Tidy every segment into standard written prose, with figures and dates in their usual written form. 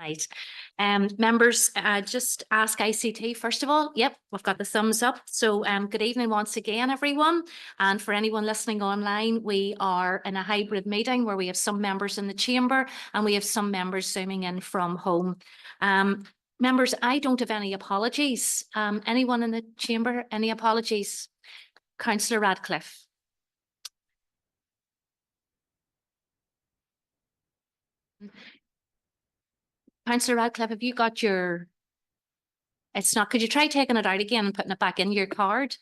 Right. Members, just ask ICT first of all. Yep, we've got the thumbs up. So good evening once again, everyone. And for anyone listening online, we are in a hybrid meeting where we have some members in the chamber and we have some members zooming in from home. Members, I don't have any apologies. Anyone in the chamber, any apologies? Councillor Radcliffe. Councillor Radcliffe, have you got your... It's not, could you try taking it out again and putting it back in your card?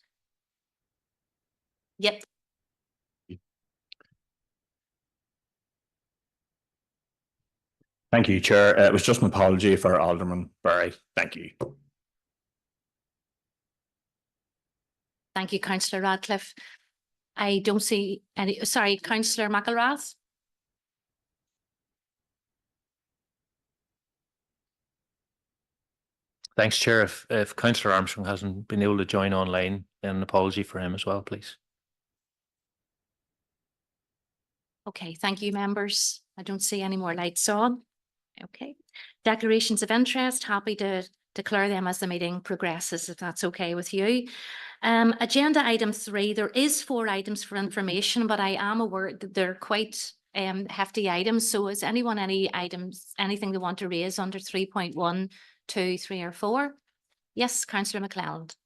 Yep. Thank you, Chair. It was just an apology for Alderman Barry. Thank you. Thank you, Councillor Radcliffe. I don't see any, sorry, Councillor McElrath. Thanks, Chair. If Councillor Armstrong hasn't been able to join online, then an apology for him as well, please. Okay, thank you, members. I don't see any more lights on. Okay. Declarations of interest, happy to declare them as the meeting progresses, if that's okay with you. Agenda item 3, there is 4 items for information, but I am aware that they're quite hefty items. So is anyone anything they want to raise under 3.1, 2, 3 or 4? Yes, Councillor McLeod.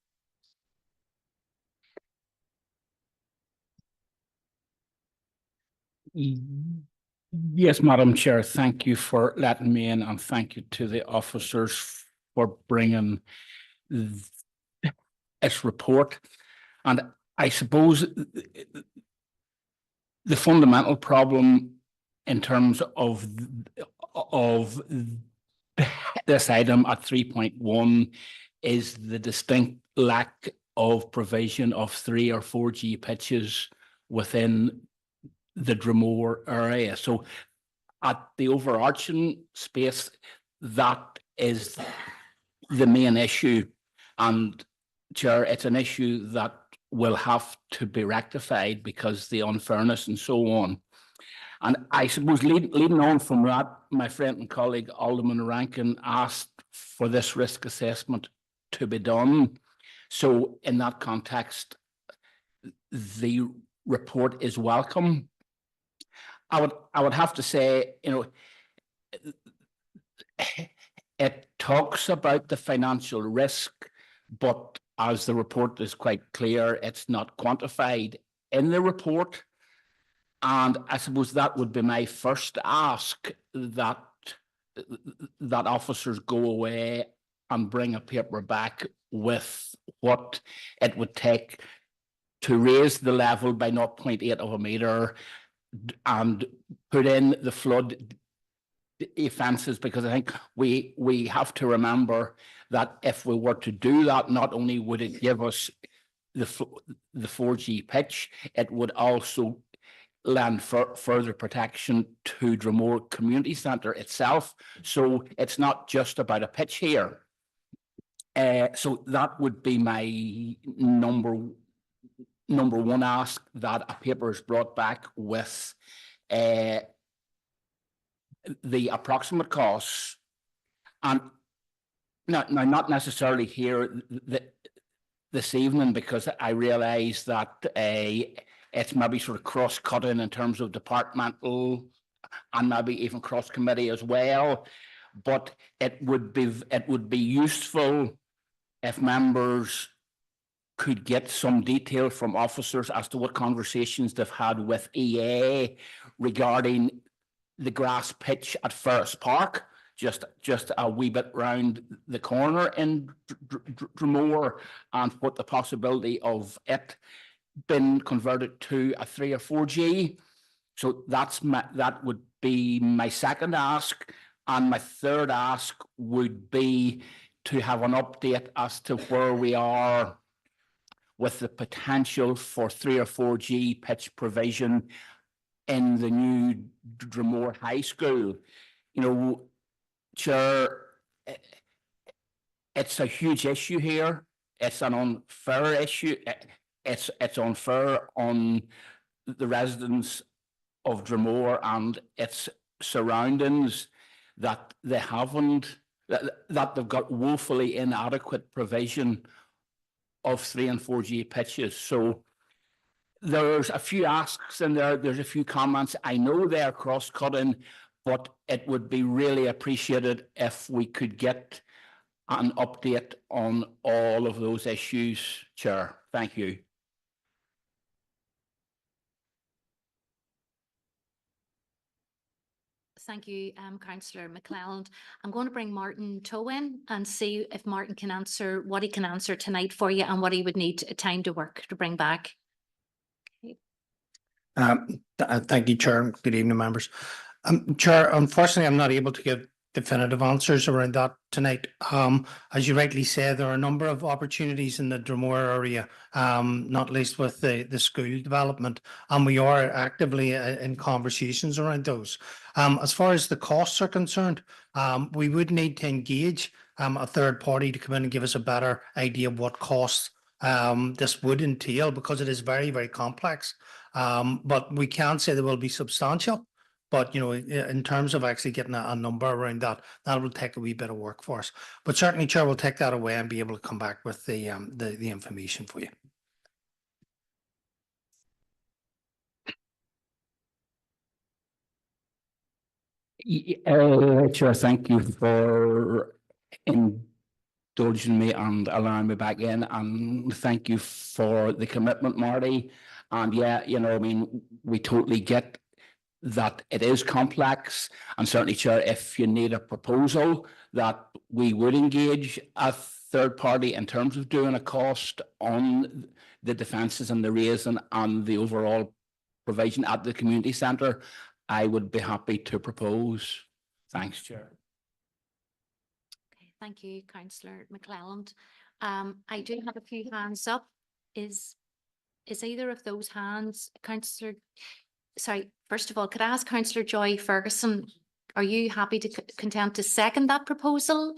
Yes, Madam Chair, thank you for letting me in, and thank you to the officers for bringing this report. And I suppose the fundamental problem in terms of this item at 3.1 is the distinct lack of provision of 3 or 4G pitches within the Dromore area. So at the overarching space, that is the main issue. And Chair, it's an issue that will have to be rectified because the unfairness and so on. And I suppose leading on from that, my friend and colleague Alderman Rankin asked for this risk assessment to be done. So in that context, the report is welcome. I would have to say, you know, it talks about the financial risk, but as the report is quite clear, it's not quantified in the report. And I suppose that would be my first ask, that officers go away and bring a paper back with what it would take to raise the level by 0.8 of a metre and put in the flood offences, because I think we have to remember that if we were to do that, not only would it give us the 4G pitch, it would also lend further protection to Dromore Community Centre itself. So it's not just about a pitch here. So that would be my number one ask, that a paper is brought back with the approximate costs, and now not necessarily here this evening, because I realise that it's maybe sort of cross-cutting in terms of departmental and maybe even cross-committee as well. But it would be useful if members could get some detail from officers as to what conversations they've had with EA regarding the grass pitch at Ferris Park, just a wee bit round the corner in Dromore, and what the possibility of it been converted to a 3 or 4G. So that would be my second ask. And my third ask would be to have an update as to where we are with the potential for 3 or 4G pitch provision in the new Dromore High School. You know, Chair, it's a huge issue here. It's an unfair issue. It's unfair on the residents of Dromore and its surroundings, that they haven't, that they've got woefully inadequate provision of 3 and 4G pitches. So there's a few asks in there, there's a few comments. I know they're cross-cutting, but it would be really appreciated if we could get an update on all of those issues, Chair. Thank you. Thank you, Councillor McClelland. I'm going to bring Martin Toe in and see if Martin can answer what he can answer tonight for you and what he would need time to work to bring back. Thank you, Chair. Good evening, members. Chair, unfortunately, I'm not able to give definitive answers around that tonight. As you rightly say, there are a number of opportunities in the Dromore area, not least with the school development, and we are actively in conversations around those. As far as the costs are concerned, we would need to engage a third party to come in and give us a better idea of what costs this would entail, because it is very, very complex. But we can say there will be substantial. But, you know, in terms of actually getting a number around that, that will take a wee bit of work for us. But certainly, Chair, we'll take that away and be able to come back with the information for you. Chair, thank you for indulging me and allowing me back in, and thank you for the commitment, Marty. And yeah, you know, I mean, we totally get that it is complex, and certainly, Chair, if you need a proposal, that we would engage a third party in terms of doing a cost on the defences and the raising and the overall provision at the community centre, I would be happy to propose. Thanks, Chair. Okay, thank you, Councillor McClelland. I do have a few hands up. Is either of those hands, Councillor? Sorry, first of all, could I ask Councillor Joy Ferguson, are you happy to content to second that proposal?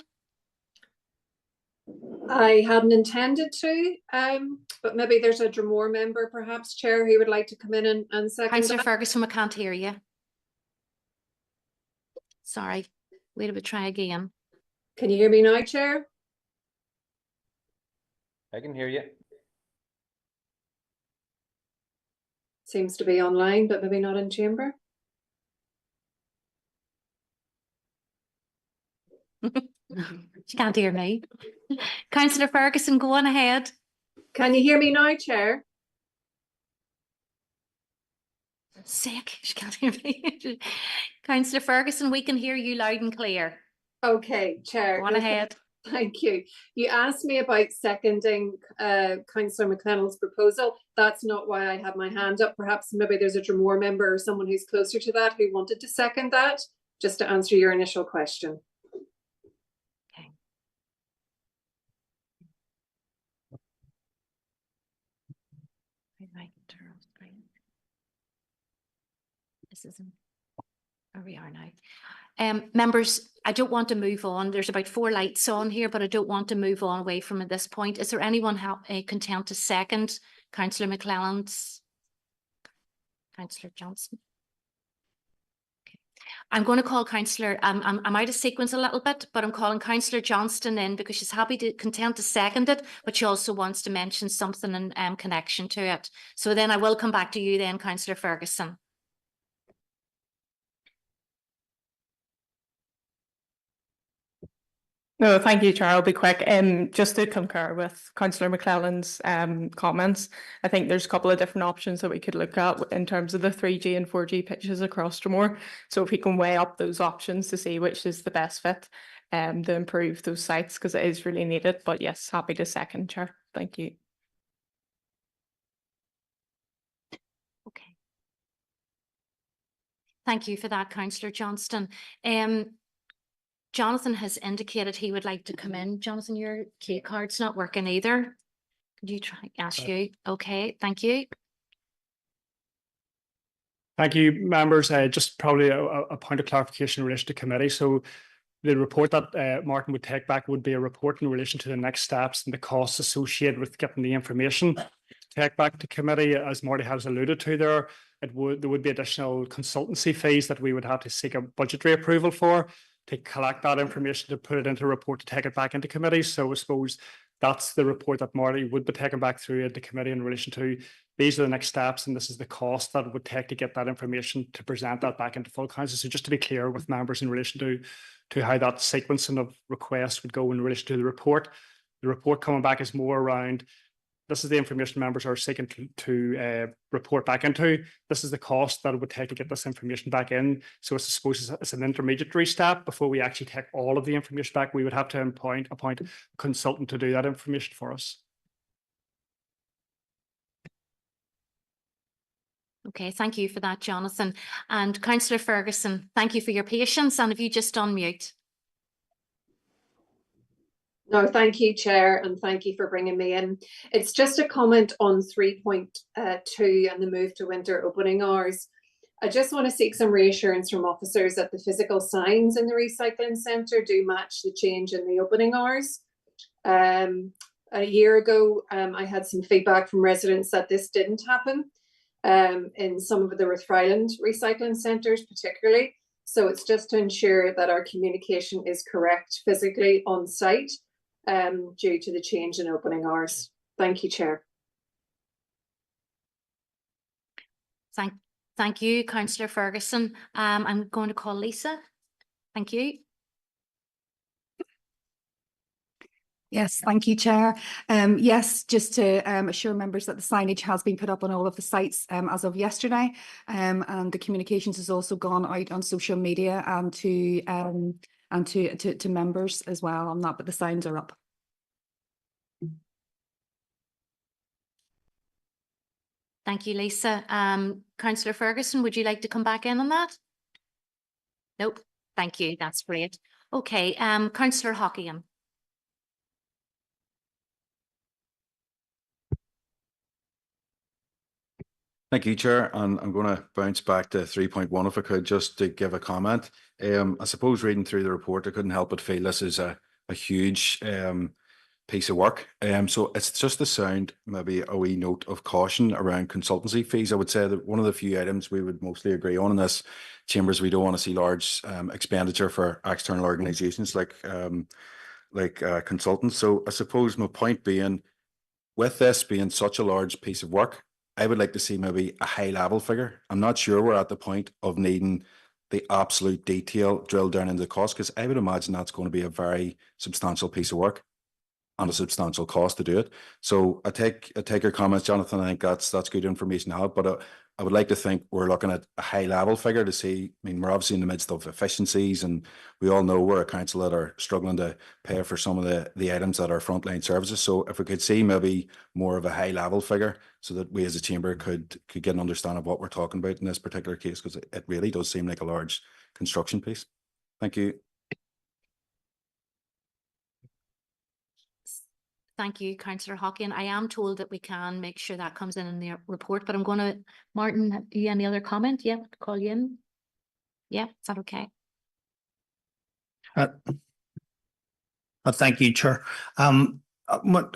I hadn't intended to, but maybe there's a Dromore member, perhaps, Chair, who would like to come in and second Councillor that. Ferguson, we can't hear you. Sorry, wait a bit, try again. Can you hear me now, Chair? I can hear you. Seems to be online, but maybe not in chamber. She can't hear me. Councillor Ferguson, go on ahead. Can you hear me now, Chair? Sick, she can't hear me. Councillor Ferguson, we can hear you loud and clear. Okay, Chair. Go on ahead. Thank you. You asked me about seconding Councillor McClelland's proposal. That's not why I have my hand up. Perhaps maybe there's a Dromore member or someone who's closer to that who wanted to second that, just to answer your initial question. Okay. This isn't where we are now. Members, I don't want to move on. There's about 4 lights on here, but I don't want to move on away from at this point. Is there anyone content to second Councillor McClelland's? Councillor Johnson. Okay. I'm going to call Councillor, I'm out of sequence a little bit, but I'm calling Councillor Johnston in because she's happy to content to second it, but she also wants to mention something in connection to it. So then I will come back to you then, Councillor Ferguson. No, thank you, Chair. I'll be quick. Just to concur with Councillor McClelland's comments, I think there's a couple of different options that we could look at in terms of the 3G and 4G pitches across Dromore. So if we can weigh up those options to see which is the best fit to improve those sites, because it is really needed. But yes, happy to second, Chair. Thank you. Okay. Thank you for that, Councillor Johnston. Jonathan has indicated he would like to come in. Jonathan, your key card's not working either. Could you try, ask you? Okay, thank you. Thank you, members. Just probably a point of clarification in relation to committee. So the report that Martin would take back would be a report in relation to the next steps and the costs associated with getting the information to take back to committee. As Marty has alluded to there, there would be additional consultancy fees that we would have to seek a budgetary approval for. to collect that information, to put it into a report, to take it back into committee. So I suppose that's the report that Marty would be taken back through into committee in relation to these are the next steps, and this is the cost that it would take to get that information to present that back into full council. So just to be clear with members in relation to how that sequencing of requests would go in relation to the report. The report coming back is more around, this is the information members are seeking to report back into. This is the cost that it would take to get this information back in. So I suppose it's an intermediary step before we actually take all of the information back. We would have to appoint a consultant to do that information for us. Okay, thank you for that, Jonathan. And Councillor Ferguson, thank you for your patience. And if you just unmute. No, thank you, Chair, and thank you for bringing me in. It's just a comment on 3.2 and the move to winter opening hours. I just want to seek some reassurance from officers that the physical signs in the recycling centre do match the change in the opening hours. A year ago, I had some feedback from residents that this didn't happen in some of the Rathfriland recycling centres particularly. So it's just to ensure that our communication is correct physically on site due to the change in opening hours. Thank you, Chair. Thank you, Councillor Ferguson. I'm going to call Lisa. Thank you. Yes, thank you, Chair. Yes, just to assure members that the signage has been put up on all of the sites as of yesterday, and the communications has also gone out on social media and to members as well on that, but the signs are up. Thank you, Lisa. Councillor Ferguson, would you like to come back in on that? Nope. Thank you. That's great. Okay. Councillor Hockian. Thank you, Chair. And I'm going to bounce back to 3.1 if I could, just to give a comment. I suppose reading through the report, I couldn't help but feel this is a huge piece of work. So it's just the sound, maybe a wee note of caution around consultancy fees. I would say that one of the few items we would mostly agree on in this chamber is we don't want to see large expenditure for external organisations like consultants. So I suppose my point being, with this being such a large piece of work, I would like to see maybe a high level figure. I'm not sure we're at the point of needing the absolute detail drilled down into the cost, because I would imagine that's going to be a very substantial piece of work and a substantial cost to do it. So I take your comments, Jonathan. I think that's good information to have, but I would like to think we're looking at a high level figure to see. I mean, we're obviously in the midst of efficiencies, and we all know we're a council that are struggling to pay for some of the items that are frontline services. So if we could see maybe more of a high level figure, so that we as a chamber could get an understanding of what we're talking about in this particular case, because it really does seem like a large construction piece. Thank you. Thank you, Councillor Hockian. I am told that we can make sure that comes in the report, but I'm going to, Martin, have you any other comment? Yeah, call you in. Yeah, is that okay? Thank you, Chair.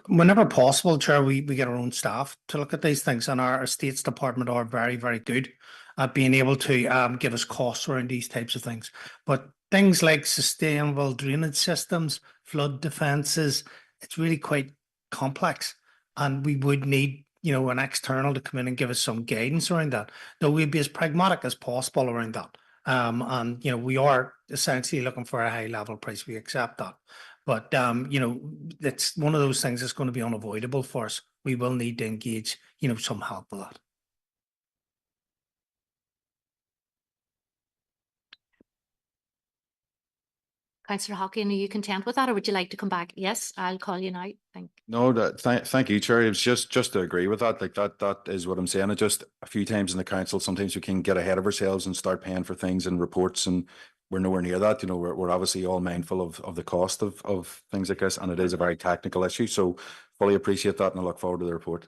Whenever possible, Chair, we get our own staff to look at these things, and our estates department are very, very good at being able to give us costs around these types of things. But things like sustainable drainage systems, flood defences, it's really quite complex, and we would need, an external to come in and give us some guidance around that. Though we'd be as pragmatic as possible around that. And we are essentially looking for a high level price. We accept that. But it's one of those things that's going to be unavoidable for us. We will need to engage, some help with that. Councillor Hockian, are you content with that, or would you like to come back? Yes, I'll call you now. Thank you, Chair. It's just to agree with that. Like that is what I'm saying. It just a few times in the council, sometimes we can get ahead of ourselves and start paying for things and reports, and we're nowhere near that. We're obviously all mindful of the cost of things like this, and it is a very technical issue. So fully appreciate that, and I look forward to the report.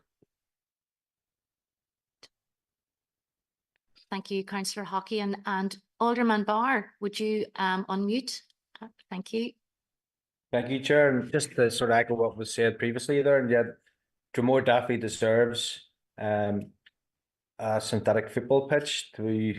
Thank you, Councillor Hockian. And Alderman Barr, would you unmute? Thank you. Thank you, Chair. And just to sort of echo what was said previously there, and yet Dromore definitely deserves a synthetic football pitch to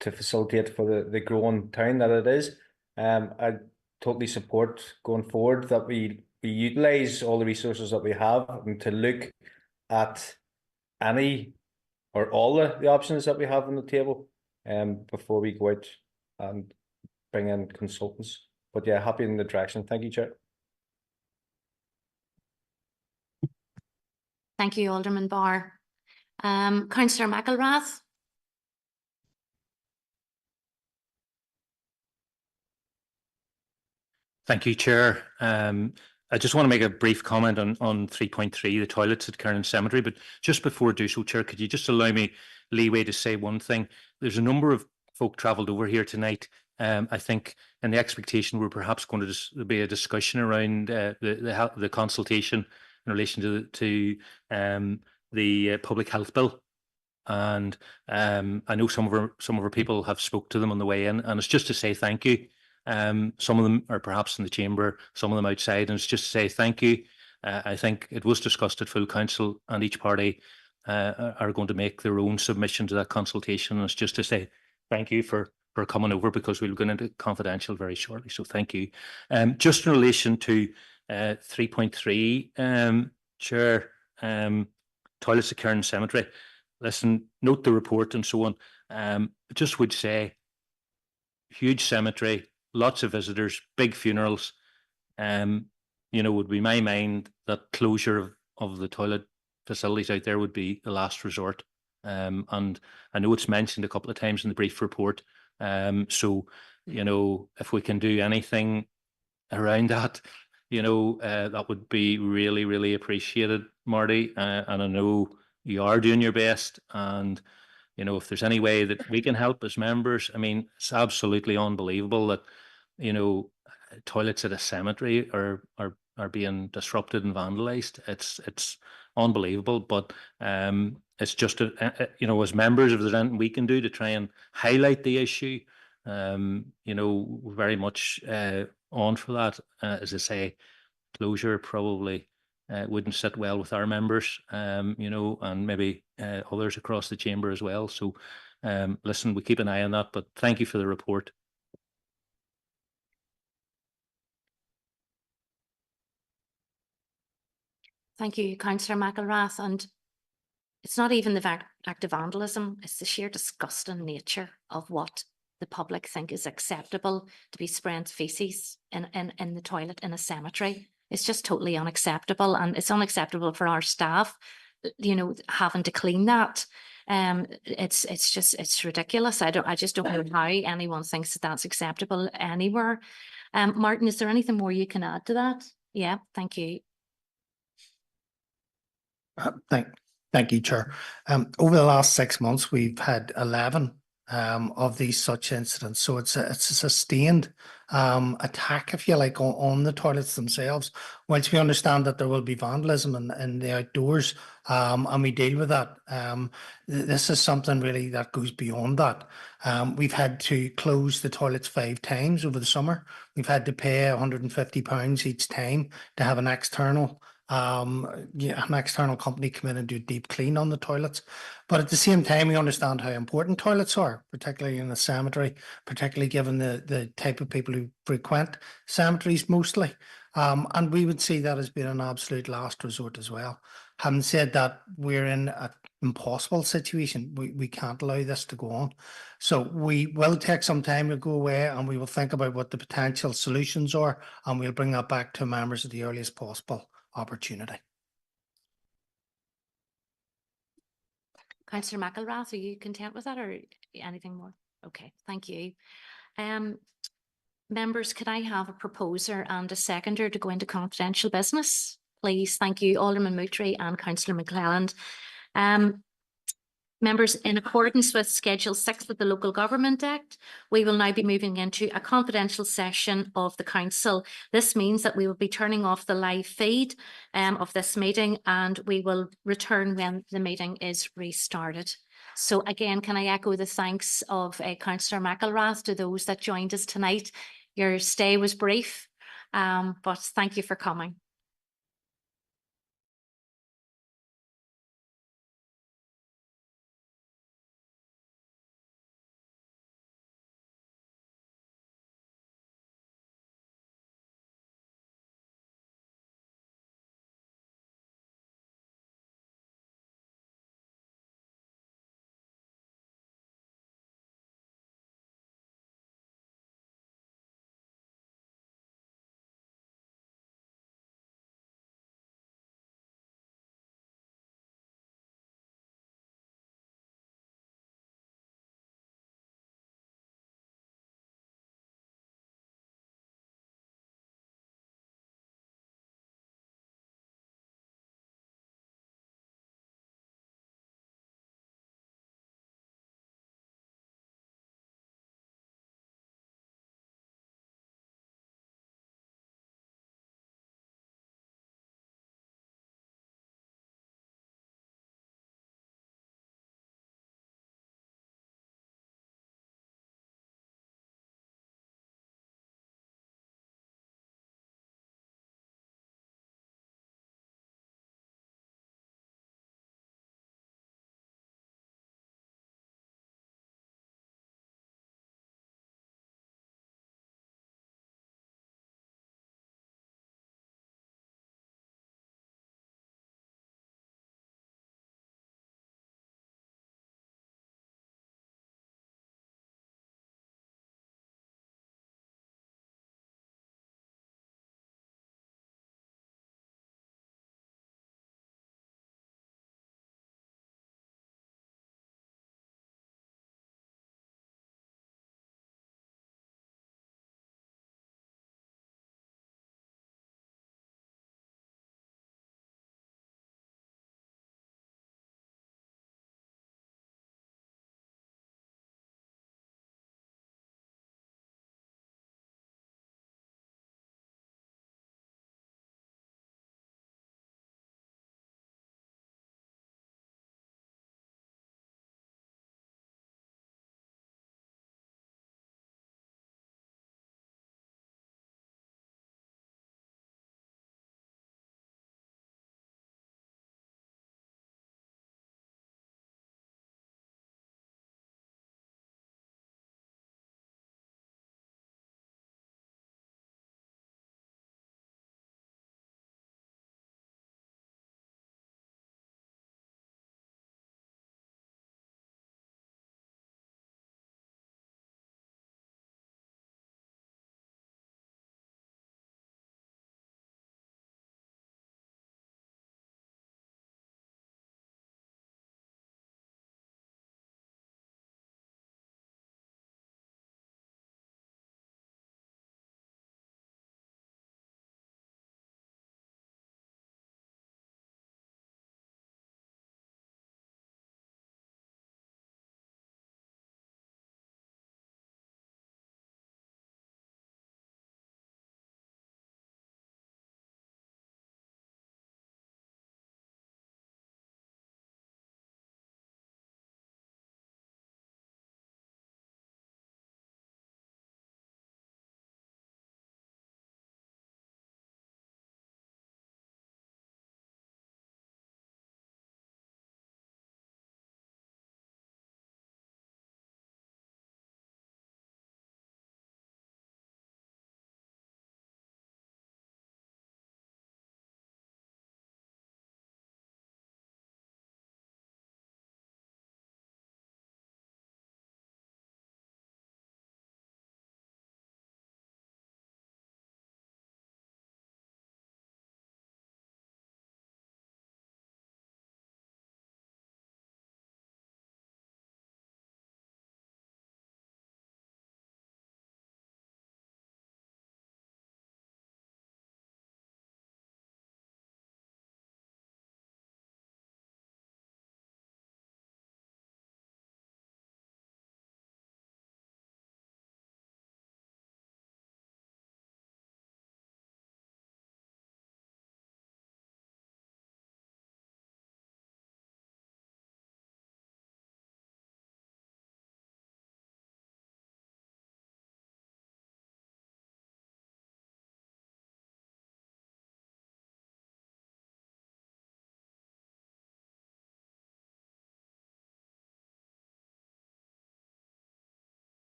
facilitate for the growing town that it is. I totally support going forward that we utilise all the resources that we have and to look at any or all the options that we have on the table before we go out and bring in consultants. But yeah, happy in the direction. Thank you, Chair. Thank you, Alderman Barr. Councillor McElrath. Thank you, Chair. I just want to make a brief comment on 3.3, the toilets at Kernan Cemetery. But just before I do so, Chair, could you just allow me leeway to say one thing? There's a number of folk travelled over here tonight. I think, and the expectation we're perhaps going to be a discussion around the consultation in relation to the public health bill. And I know some of our people have spoke to them on the way in, and it's just to say thank you. Some of them are perhaps in the chamber, some of them outside, and it's just to say thank you. I think it was discussed at full council, and each party are going to make their own submission to that consultation. And it's just to say thank you for coming over, because we'll go into confidential very shortly. So thank you. Just in relation to 3.3, Chair, toilets at Kernan Cemetery. Listen, note the report and so on. Just would say, huge cemetery, lots of visitors, big funerals. Would be my mind that closure of the toilet facilities out there would be the last resort. And I know it's mentioned a couple of times in the brief report. So, if we can do anything around that, that would be really, really appreciated, Marty. And I know you are doing your best. And, if there's any way that we can help as members, I mean, it's absolutely unbelievable that, toilets at a cemetery are being disrupted and vandalized. It's unbelievable, but it's just as members, if there's anything we can do to try and highlight the issue, we're very much on for that. As I say, closure probably wouldn't sit well with our members, and maybe others across the chamber as well. So listen, we keep an eye on that, but thank you for the report. Thank you, Councillor McElrath. And it's not even the act of vandalism, it's the sheer disgusting nature of what the public think is acceptable to be spraying feces in the toilet in a cemetery. It's just totally unacceptable, and it's unacceptable for our staff, having to clean that. It's ridiculous. I just don't know how anyone thinks that that's acceptable anywhere. Martin, is there anything more you can add to that? Yeah, thank you. Thank you, Chair. Over the last 6 months, we've had 11 of these such incidents. So it's a sustained attack, if you like, on the toilets themselves. Once we understand that there will be vandalism in the outdoors, and we deal with that, this is something really that goes beyond that. We've had to close the toilets 5 times over the summer. We've had to pay £150 each time to have an external company come in and do a deep clean on the toilets. But at the same time, we understand how important toilets are, particularly in the cemetery, particularly given the type of people who frequent cemeteries mostly. And we would see that as being an absolute last resort as well. Having said that, we're in an impossible situation. We can't allow this to go on. So we will take some time to go away, and we will think about what the potential solutions are, and we'll bring that back to members at the earliest possible opportunity. Councillor McElrath, are you content with that, or anything more? Okay, thank you. Members, could I have a proposer and a seconder to go into confidential business, please? Thank you, Alderman Moutry and Councillor McClelland. Members, in accordance with Schedule 6 of the Local Government Act, we will now be moving into a confidential session of the Council. This means that we will be turning off the live feed of this meeting, and we will return when the meeting is restarted. So again, can I echo the thanks of Councillor McElrath to those that joined us tonight. Your stay was brief, but thank you for coming.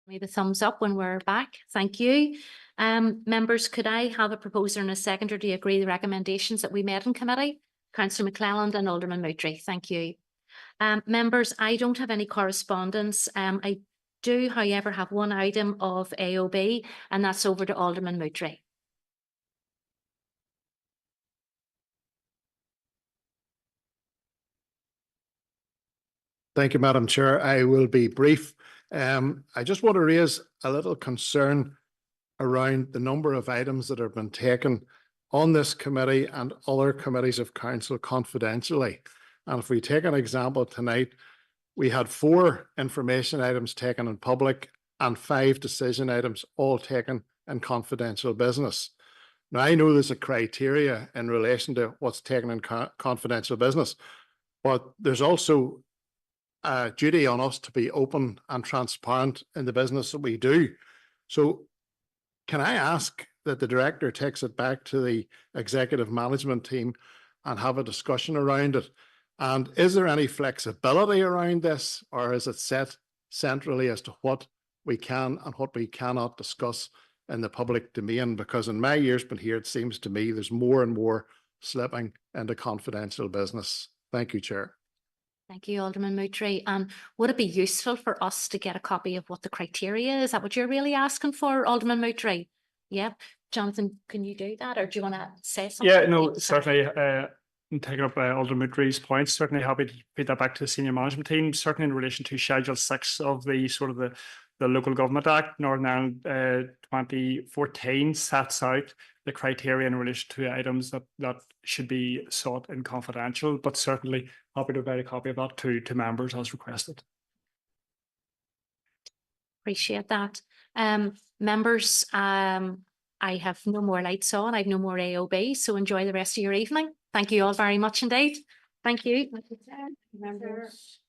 me the thumbs up when we're back. Thank you. Members, could I have a proposer and a seconder to agree the recommendations that we made in committee? Councillor McClelland and Alderman Moultrie. Thank you. Members, I don't have any correspondence. I do, however, have one item of AOB, and that's over to Alderman Moultrie. Thank you, Madam Chair. I will be brief. I just want to raise a little concern around the number of items that have been taken on this committee and other committees of council confidentially. And if we take an example tonight, we had 4 information items taken in public and 5 decision items all taken in confidential business. Now, I know there's a criteria in relation to what's taken in confidential business, but there's also a duty on us to be open and transparent in the business that we do. So can I ask that the director takes it back to the executive management team and have a discussion around it? And is there any flexibility around this, or is it set centrally as to what we can and what we cannot discuss in the public domain? Because in my years been here, it seems to me there's more and more slipping into confidential business. Thank you, Chair. Thank you, Alderman Moultrie. And would it be useful for us to get a copy of what the criteria is? Is that what you're really asking for, Alderman Moultrie? Yeah. Jonathan, can you do that, or do you want to say something? Yeah, no, certainly. In taking up Alderman Moultrie's points, certainly happy to feed that back to the senior management team. Certainly in relation to Schedule 6 of the sort of the Local Government Act, Northern Ireland 2014 sets out the criteria in relation to items that should be sought in confidential, but certainly happy to provide a copy of that to members as requested. Appreciate that. Members, I have no more lights on. I have no more AOB, so enjoy the rest of your evening. Thank you all very much indeed. Thank you. Members.